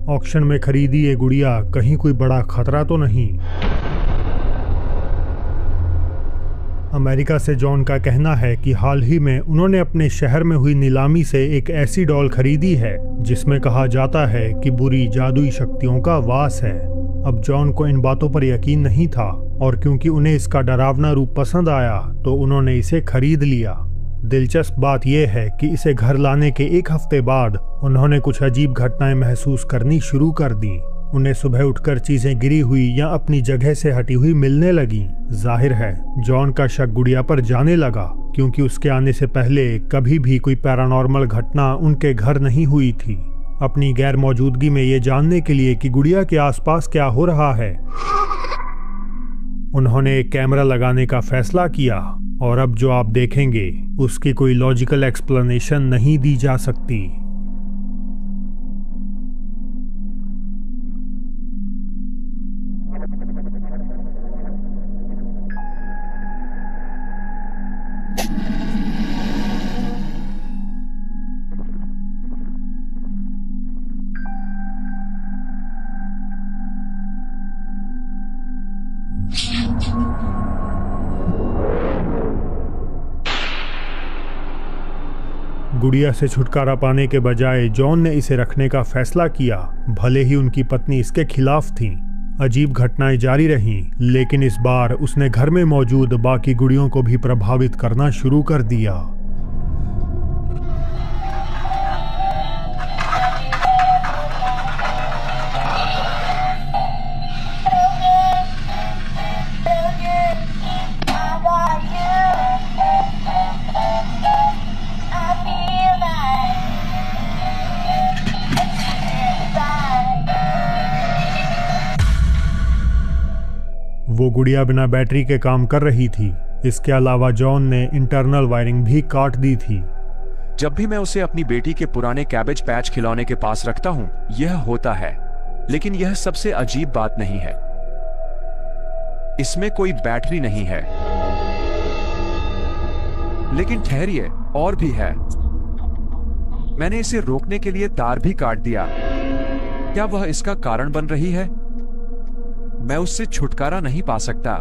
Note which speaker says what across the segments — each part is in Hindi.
Speaker 1: ऑक्शन में खरीदी ये गुड़िया कहीं कोई बड़ा खतरा तो नहीं। अमेरिका से जॉन का कहना है कि हाल ही में उन्होंने अपने शहर में हुई नीलामी से एक ऐसी डॉल खरीदी है जिसमें कहा जाता है कि बुरी जादुई शक्तियों का वास है। अब जॉन को इन बातों पर यकीन नहीं था और क्योंकि उन्हें इसका डरावना रूप पसंद आया तो उन्होंने इसे खरीद लिया। दिलचस्प बात यह है कि इसे घर लाने के एक हफ्ते बाद उन्होंने कुछ अजीब घटनाएं महसूस करनी शुरू कर दी। उन्हें सुबह उठकर चीजें गिरी हुई या अपनी जगह से हटी हुई मिलने लगी। जाहिर है जॉन का शक गुड़िया पर जाने लगा क्योंकि उसके आने से पहले कभी भी कोई पैरानॉर्मल घटना उनके घर नहीं हुई थी। अपनी गैर मौजूदगी में ये जानने के लिए कि गुड़िया के आसपास क्या हो रहा है, उन्होंने एक कैमरा लगाने का फैसला किया और अब जो आप देखेंगे उसकी कोई लॉजिकल एक्सप्लेनेशन नहीं दी जा सकती। गुड़िया से छुटकारा पाने के बजाय जॉन ने इसे रखने का फैसला किया, भले ही उनकी पत्नी इसके खिलाफ थी। अजीब घटनाएं जारी रहीं, लेकिन इस बार उसने घर में मौजूद बाकी गुड़ियों को भी प्रभावित करना शुरू कर दिया। वो गुड़िया बिना बैटरी के काम कर रही थी। इसके अलावा जॉन ने इंटरनल वायरिंग भी काट दी थी।
Speaker 2: जब भी मैं उसे अपनी बेटी के पुराने कैबेज पैच खिलौने के पास रखता हूं, यह होता है। लेकिन यह सबसे अजीब बात नहीं है। इसमें कोई बैटरी नहीं है। लेकिन ठहरिए, और भी है। मैंने इसे रोकने के लिए तार भी काट दिया। क्या वह इसका कारण बन रही है? मैं उससे छुटकारा नहीं पा सकता।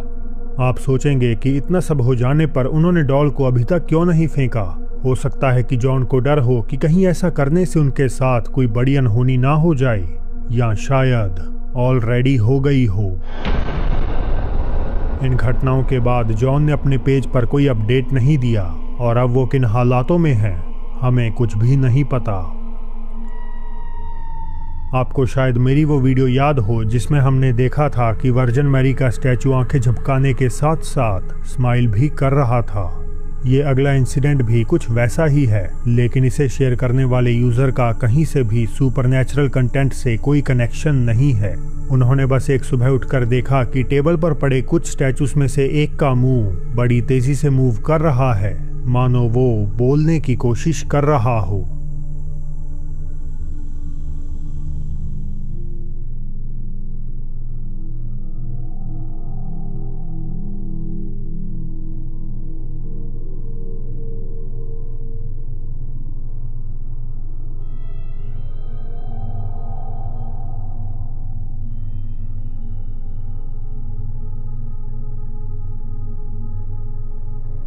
Speaker 1: आप सोचेंगे कि इतना सब हो जाने पर उन्होंने डॉल को अभी तक क्यों नहीं फेंका। हो सकता है कि जॉन को डर हो कि कहीं ऐसा करने से उनके साथ कोई बड़ी अनहोनी ना हो जाए, या शायद ऑलरेडी हो गई हो। इन घटनाओं के बाद जॉन ने अपने पेज पर कोई अपडेट नहीं दिया और अब वो किन हालातों में है हमें कुछ भी नहीं पता। आपको शायद मेरी वो वीडियो याद हो जिसमें हमने देखा था कि वर्जिन मैरी का स्टैचू आंखें झपकाने के साथ साथ स्माइल भी कर रहा था। ये अगला इंसिडेंट भी कुछ वैसा ही है, लेकिन इसे शेयर करने वाले यूजर का कहीं से भी सुपरनैचुरल कंटेंट से कोई कनेक्शन नहीं है। उन्होंने बस एक सुबह उठकर देखा कि टेबल पर पड़े कुछ स्टैचूज में से एक का मुंह बड़ी तेजी से मूव कर रहा है, मानो वो बोलने की कोशिश कर रहा हो।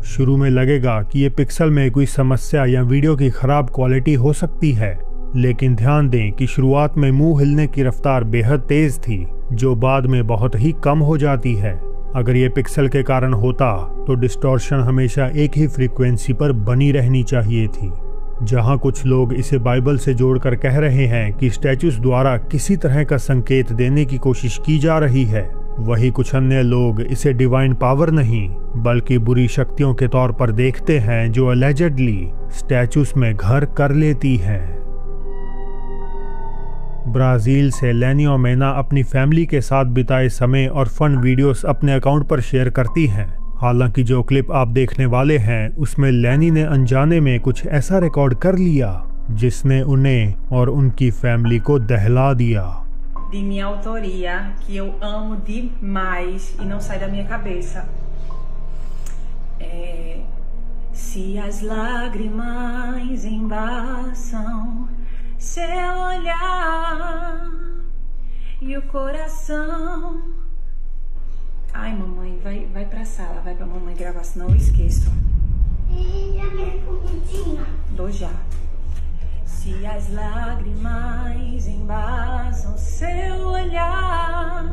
Speaker 1: शुरू में लगेगा कि ये पिक्सल में कोई समस्या या वीडियो की खराब क्वालिटी हो सकती है, लेकिन ध्यान दें कि शुरुआत में मुंह हिलने की रफ्तार बेहद तेज थी, जो बाद में बहुत ही कम हो जाती है। अगर ये पिक्सल के कारण होता तो डिस्टॉर्शन हमेशा एक ही फ्रीक्वेंसी पर बनी रहनी चाहिए थी। जहां कुछ लोग इसे बाइबल से जोड़कर कह रहे हैं कि स्टैचूज द्वारा किसी तरह का संकेत देने की कोशिश की जा रही है, वही कुछ अन्य लोग इसे डिवाइन पावर नहीं बल्कि बुरी शक्तियों के तौर पर देखते हैं जो अलेजेडली स्टैचूज में घर कर लेती हैं। ब्राजील से लेनी ओमेना अपनी फैमिली के साथ बिताए समय और फन वीडियोस अपने अकाउंट पर शेयर करती हैं। हालांकि जो क्लिप आप देखने वाले हैं उसमें लेनी ने अनजाने में कुछ ऐसा रिकॉर्ड कर लिया जिसने उन्हें और उनकी फैमिली को दहला दिया।
Speaker 3: De minha autoria, que eu amo demais e não sai da minha cabeça. Se as lágrimas embaçam seu olhar, e o coração. Ai, mamãe, vai pra sala, vai pra mamãe gravar, senão eu esqueço. Dou já. Se as lágrimas embasam seu olhar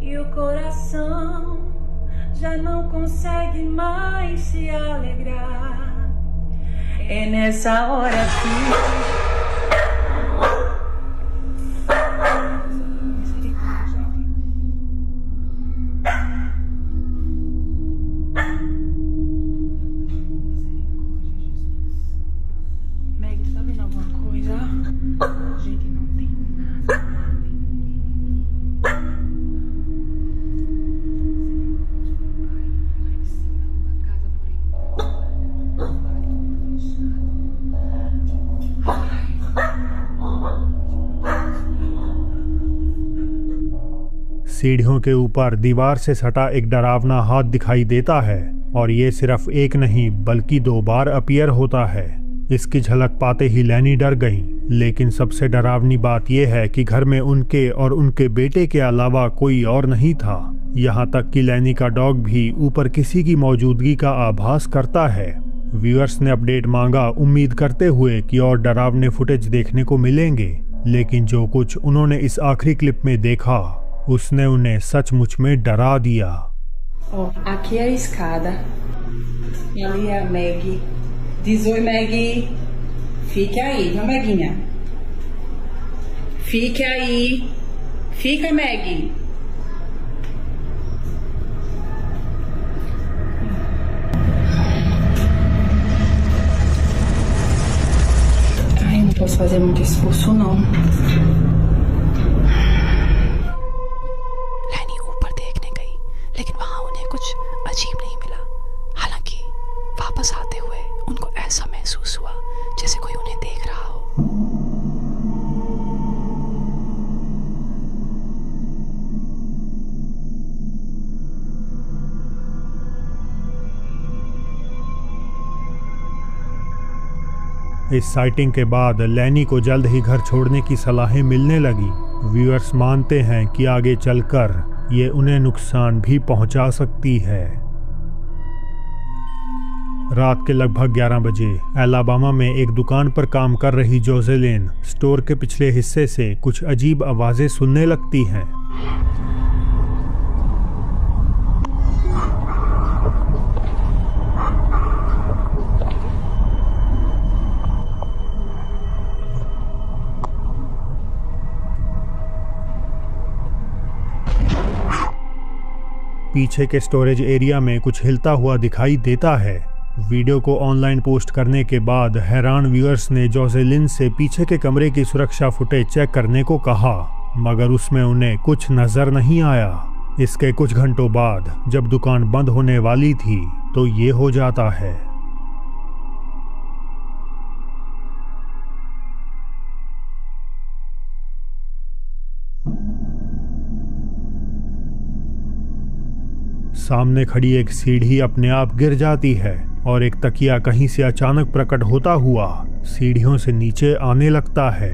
Speaker 3: e o coração já não consegue mais se alegrar, é nessa hora que
Speaker 1: सीढ़ियों के ऊपर दीवार से सटा एक डरावना हाथ दिखाई देता है और ये सिर्फ एक नहीं बल्कि 2 बार अपीयर होता है। इसकी झलक पाते ही लैनी डर गई, लेकिन सबसे डरावनी बात यह है कि घर में उनके और उनके बेटे के अलावा कोई और नहीं था। यहाँ तक कि लैनी का डॉग भी ऊपर किसी की मौजूदगी का आभास करता है। व्यूअर्स ने अपडेट मांगा, उम्मीद करते हुए कि और डरावने फुटेज देखने को मिलेंगे, लेकिन जो कुछ उन्होंने इस आखिरी क्लिप में देखा उसने उन्हें सचमुच में डरा दिया।
Speaker 3: Aqui é a escada. Ali é a Maggie. Diz oi, Maggie. Fique aí, viu, Maguinha? Fique aí. Fica, Maggie. Ai, não posso fazer muito esforço, não.
Speaker 4: लेकिन वहां उन्हें कुछ अजीब नहीं मिला। हालांकि वापस आते हुए उनको ऐसा महसूस हुआ जैसे कोई उन्हें देख रहा हो।
Speaker 1: इस साइटिंग के बाद लैनी को जल्द ही घर छोड़ने की सलाहें मिलने लगी। व्यूअर्स मानते हैं कि आगे चलकर ये उन्हें नुकसान भी पहुंचा सकती है। रात के लगभग 11 बजे एलाबामा में एक दुकान पर काम कर रही जोसेलिन स्टोर के पिछले हिस्से से कुछ अजीब आवाजें सुनने लगती हैं। पीछे के स्टोरेज एरिया में कुछ हिलता हुआ दिखाई देता है। वीडियो को ऑनलाइन पोस्ट करने के बाद हैरान व्यूअर्स ने जोसेलिन से पीछे के कमरे की सुरक्षा फुटेज चेक करने को कहा, मगर उसमें उन्हें कुछ नजर नहीं आया। इसके कुछ घंटों बाद जब दुकान बंद होने वाली थी तो ये हो जाता है। सामने खड़ी एक सीढ़ी अपने आप गिर जाती है और एक तकिया कहीं से अचानक प्रकट होता हुआ सीढ़ियों से नीचे आने लगता है।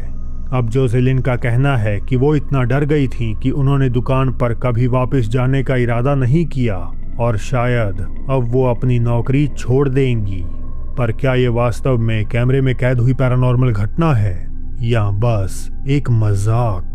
Speaker 1: अब जोसेलिन का कहना है कि वो इतना डर गई थी कि उन्होंने दुकान पर कभी वापस जाने का इरादा नहीं किया और शायद अब वो अपनी नौकरी छोड़ देंगी। पर क्या ये वास्तव में कैमरे में कैद हुई पैरानॉर्मल घटना है या बस एक मजाक?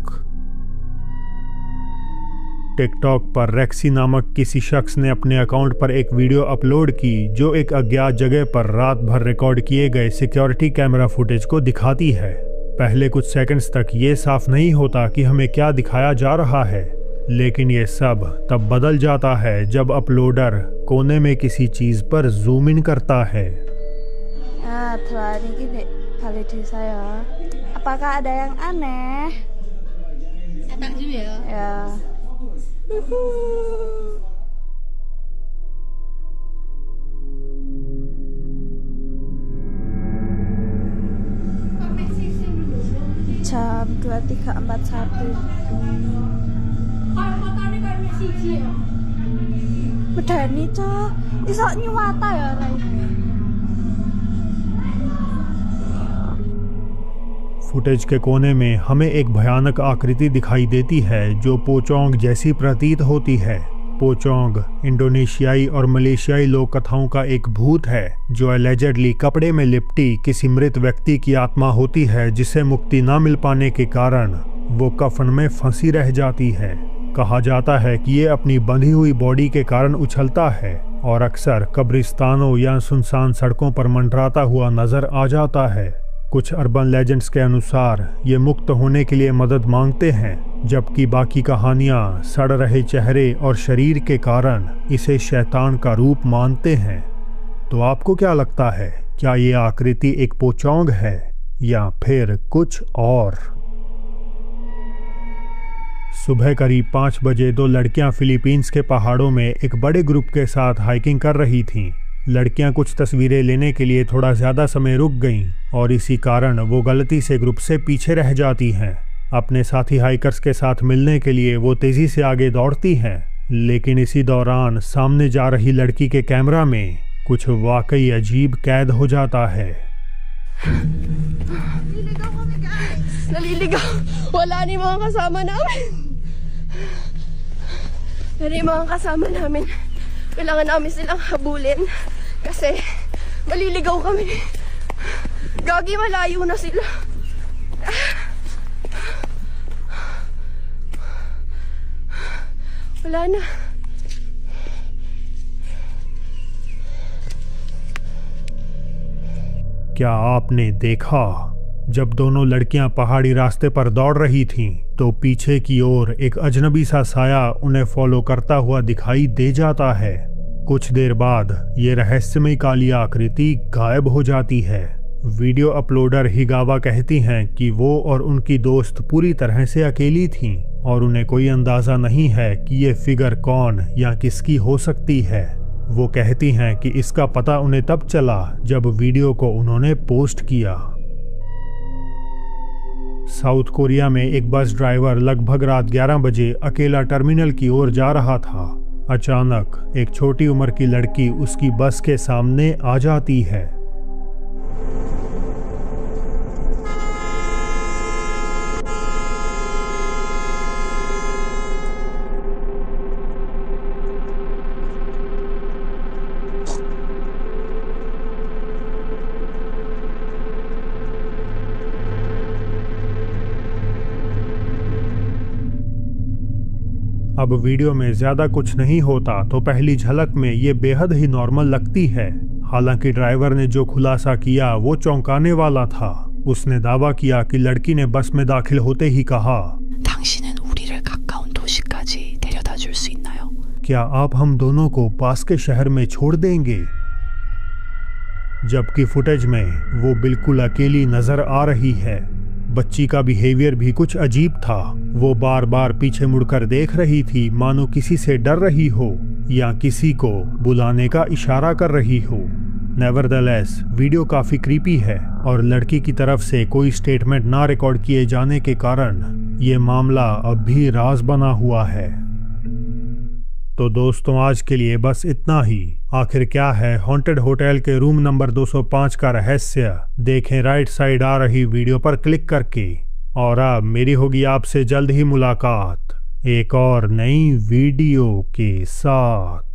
Speaker 1: टिकटॉक पर रेक्सी नामक किसी शख्स ने अपने अकाउंट पर एक वीडियो अपलोड की जो एक अज्ञात जगह पर रात भर रिकॉर्ड किए गए सिक्योरिटी कैमरा फुटेज को दिखाती है। पहले कुछ सेकंड्स तक ये साफ नहीं होता कि हमें क्या दिखाया जा रहा है, लेकिन ये सब तब बदल जाता है जब अपलोडर कोने में किसी चीज पर जूम इन करता है।
Speaker 5: Apakah ada yang aneh? Takjub ya. Jam 23.41. Medeni cah, iso nyuwata ya Rai.
Speaker 1: Footage के कोने में हमें एक भयानक आकृति दिखाई देती है जो पोचोंग जैसी प्रतीत होती है। पोचोंग इंडोनेशियाई और मलेशियाई लोक कथाओं का एक भूत है जो एलिजेडली कपड़े में लिपटी किसी मृत व्यक्ति की आत्मा होती है, जिसे मुक्ति न मिल पाने के कारण वो कफन में फंसी रह जाती है। कहा जाता है कि ये अपनी बंधी हुई बॉडी के कारण उछलता है और अक्सर कब्रिस्तानों या सुनसान सड़कों पर मंडराता हुआ नजर आ जाता है। कुछ अर्बन लेजेंड्स के अनुसार ये मुक्त होने के लिए मदद मांगते हैं, जबकि बाकी कहानियाँ सड़ रहे चेहरे और शरीर के कारण इसे शैतान का रूप मानते हैं। तो आपको क्या लगता है, क्या ये आकृति एक पोचोंग है या फिर कुछ और? सुबह करीब 5 बजे 2 लड़कियां फिलीपींस के पहाड़ों में एक बड़े ग्रुप के साथ हाइकिंग कर रही थीं। लड़कियां कुछ तस्वीरें लेने के लिए थोड़ा ज़्यादा समय रुक गईं और इसी कारण वो गलती से ग्रुप से पीछे रह जाती हैं। अपने साथी हाइकर्स के साथ मिलने के लिए वो तेज़ी से आगे दौड़ती हैं, लेकिन इसी दौरान सामने जा रही लड़की के कैमरा में कुछ वाकई अजीब कैद हो जाता है।
Speaker 6: Naliligaw. Wala ni mga kasama namin. Dari mga kasama namin. Kailangan namin silang habulin kasi maliligaw kami. Gagi, malayo na sila. Wala na.
Speaker 1: क्या आपने देखा? जब दोनों लड़कियां पहाड़ी रास्ते पर दौड़ रही थीं, तो पीछे की ओर एक अजनबी सा साया उन्हें फॉलो करता हुआ दिखाई दे जाता है। कुछ देर बाद ये रहस्यमयी काली आकृति गायब हो जाती है। वीडियो अपलोडर हिगावा कहती हैं कि वो और उनकी दोस्त पूरी तरह से अकेली थीं और उन्हें कोई अंदाज़ा नहीं है कि ये फिगर कौन या किसकी हो सकती है। वो कहती हैं कि इसका पता उन्हें तब चला जब वीडियो को उन्होंने पोस्ट किया। साउथ कोरिया में एक बस ड्राइवर लगभग रात 11 बजे अकेला टर्मिनल की ओर जा रहा था। अचानक एक छोटी उम्र की लड़की उसकी बस के सामने आ जाती है। अब वीडियो में ज़्यादा कुछ नहीं होता तो पहली झलक में ये बेहद ही नॉर्मल लगती है। हालांकि ड्राइवर ने जो खुलासा किया वो चौंकाने वाला था। उसने दावा किया कि लड़की ने बस में दाखिल होते ही कहा,
Speaker 4: 당신은 우리를 가까운 도시까지 데려다 줄 수 있나요?
Speaker 1: क्या आप हम दोनों को पास के शहर में छोड़ देंगे? जबकि फुटेज में वो बिल्कुल अकेली नजर आ रही है। बच्ची का बिहेवियर भी कुछ अजीब था। वो बार बार पीछे मुड़कर देख रही थी, मानो किसी से डर रही हो या किसी को बुलाने का इशारा कर रही हो। नेवरदलेस वीडियो काफ़ी क्रीपी है और लड़की की तरफ से कोई स्टेटमेंट ना रिकॉर्ड किए जाने के कारण ये मामला अब भी राज बना हुआ है। तो दोस्तों, आज के लिए बस इतना ही। आखिर क्या है हॉन्टेड होटल के रूम नंबर 205 का रहस्य? देखें राइट साइड आ रही वीडियो पर क्लिक करके। और अब मेरी होगी आपसे जल्द ही मुलाकात एक और नई वीडियो के साथ।